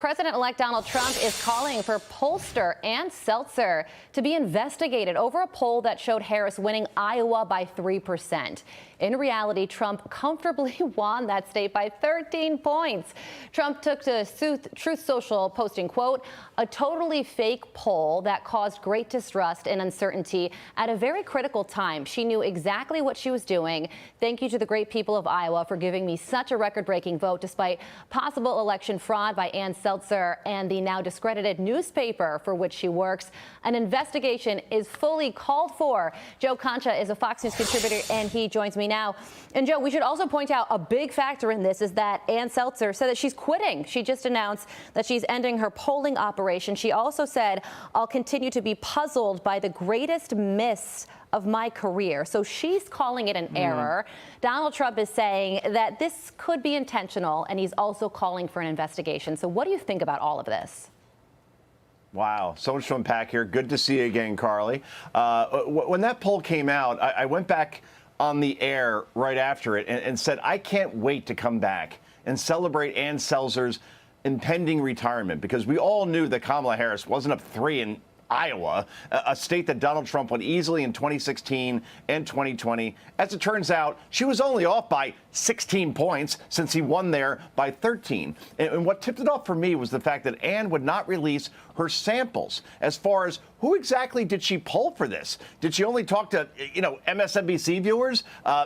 President-elect Donald Trump is calling for pollster and Seltzer to be investigated over a poll that showed Harris winning Iowa by 3%. In reality, Trump comfortably won that state by 13 points. Trump took to Truth Social, posting, quote, "A totally fake poll that caused great distrust and uncertainty at a very critical time. She knew exactly what she was doing. Thank you to the great people of Iowa for giving me such a record-breaking vote despite possible election fraud by Ann Seltzer and the now discredited newspaper for which she works. An investigation is fully called for." Joe Concha is a Fox News contributor, and he joins me now. And Joe, we should also point out a big factor in this is that Ann Seltzer said that she's quitting. She just announced that she's ending her polling operation. She also said, "I'll continue to be puzzled by the greatest miss of my career." So she's calling it an error. Donald Trump is saying that this could be intentional, and he's also calling for an investigation. So what do you think about all of this? Wow, so much to unpack here. Good to see you again, Carly. When that poll came out, I went back on the air right after it and said, I can't wait to come back and celebrate Ann Seltzer's impending retirement, because we all knew that Kamala Harris wasn't up 3 in Iowa, a state that Donald Trump won easily in 2016 and 2020. As it turns out, she was only off by 16 points since he won there by 13. And what tipped it off for me was the fact that Ann would not release her samples as far as who exactly did she poll for this? Did she only talk to, MSNBC viewers,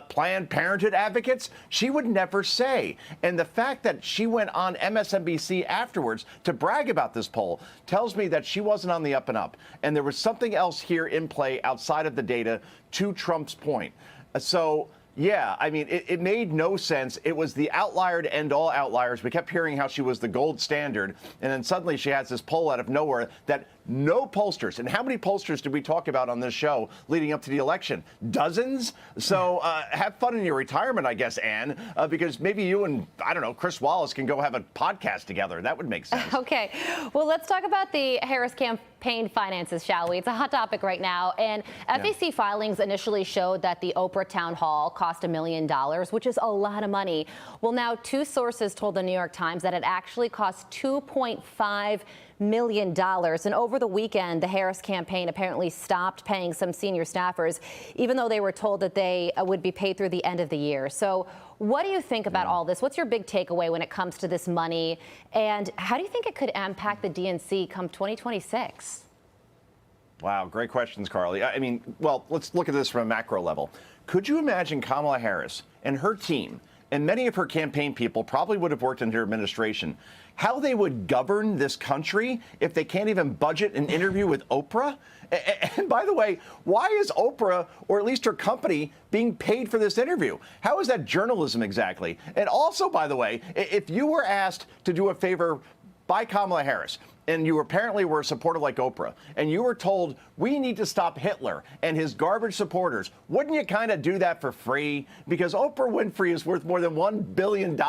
Planned Parenthood advocates? She would never say. And the fact that she went on MSNBC afterwards to brag about this poll tells me that she wasn't on the up and up. And there was something else here in play outside of the data, to Trump's point. So, yeah, I mean, it made no sense. It was the outlier to end all outliers. We kept hearing how she was the gold standard, and then suddenly she has this poll out of nowhere that no pollsters. And how many pollsters did we talk about on this show leading up to the election? Dozens? So have fun in your retirement, I guess, Ann, because maybe you and, I don't know, Chris Wallace can go have a podcast together. That would make sense. Okay. Well, let's talk about the Harris campaign finances, shall we? It's a hot topic right now. And FEC filings initially showed that the Oprah town hall cost $1 million, which is a lot of money. Well, now 2 sources told the New York Times that it actually cost $2.5 million. And over the weekend, the Harris campaign apparently stopped paying some senior staffers, even though they were told that they would be paid through the end of the year. So what do you think about all this? What's your big takeaway when it comes to this money? And how do you think it could impact the DNC come 2026? Wow, great questions, Carly. I mean, well, let's look at this from a macro level. Could you imagine Kamala Harris and her team, and many of her campaign people probably would have worked in her administration, how they would govern this country if they can't even budget an interview with Oprah? And by the way, why is Oprah, or at least her company, being paid for this interview? How is that journalism exactly? And also, by the way, if you were asked to do a favor by Kamala Harris, and you apparently were a supporter like Oprah, and you were told, we need to stop Hitler and his garbage supporters, wouldn't you kind of do that for free? Because Oprah Winfrey is worth more than $1 billion.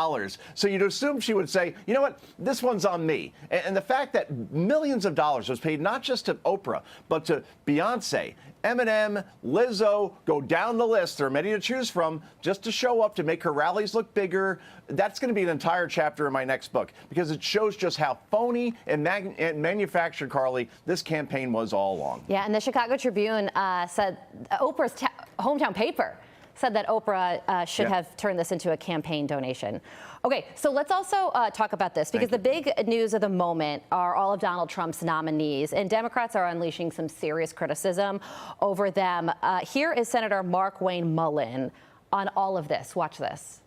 So you'd assume she would say, you know what, this one's on me. And the fact that millions of dollars was paid not just to Oprah, but to Beyonce, Eminem, Lizzo, go down the list. There are many to choose from, just to show up, to make her rallies look bigger. That's going to be an entire chapter in my next book, because it shows just how phony and manufactured, Carly, this campaign was all along. Yeah, and the Chicago Tribune said Oprah's hometown paper said that Oprah should have turned this into a campaign donation. Okay, so let's also talk about this, because the big news of the moment are all of Donald Trump's nominees, and Democrats are unleashing some serious criticism over them. Here is Senator Mark Wayne Mullen on all of this. Watch this.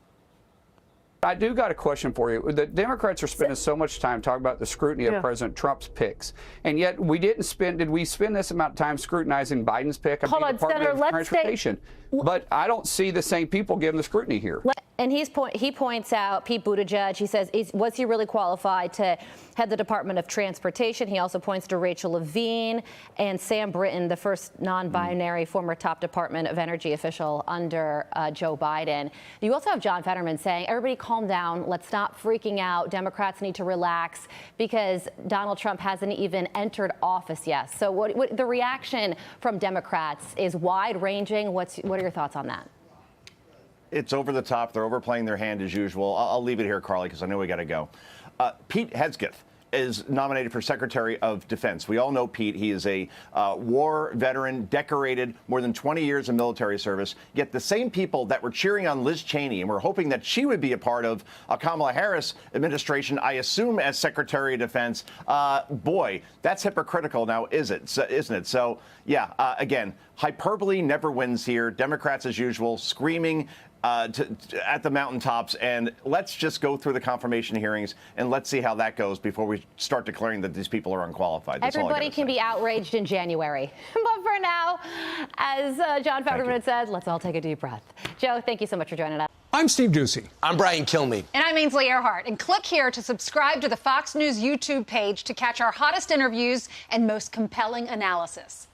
I do got a question for you. The Democrats are spending so much time talking about the scrutiny of President Trump's picks, and yet we didn't spend. Did we spend this amount of time scrutinizing Biden's pick? Hold on, Senator. Let's stay. But I don't see the same people giving the scrutiny here. And he points out Pete Buttigieg. He says, was he really qualified to head the Department of Transportation? He also points to Rachel Levine and Sam Brinton, the first non-binary former top Department of Energy official under Joe Biden. You also have John Fetterman saying, everybody calm down. Let's stop freaking out. Democrats need to relax, because Donald Trump hasn't even entered office yet. So what the reaction from Democrats is wide-ranging. What are your thoughts on that? It's over the top. They're overplaying their hand as usual. I'll leave it here, Carly, because I know we got to go. Pete Hegseth is nominated for Secretary of Defense. We all know Pete. He is a war veteran, decorated, more than 20 years of military service. Yet the same people that were cheering on Liz Cheney and were hoping that she would be a part of a Kamala Harris administration, I assume as Secretary of Defense, boy, that's hypocritical now, isn't it? So, yeah, again, hyperbole never wins here. Democrats, as usual, screaming at the mountaintops, and let's just go through the confirmation hearings and let's see how that goes before we start declaring that these people are unqualified. That's Everybody can be outraged in January. But for now, as John Fetterman said, let's all take a deep breath. Joe, thank you so much for joining us. I'm Steve Ducey. I'm Brian Kilmeade. And I'm Ainsley Earhart. And click here to subscribe to the Fox News YouTube page to catch our hottest interviews and most compelling analysis.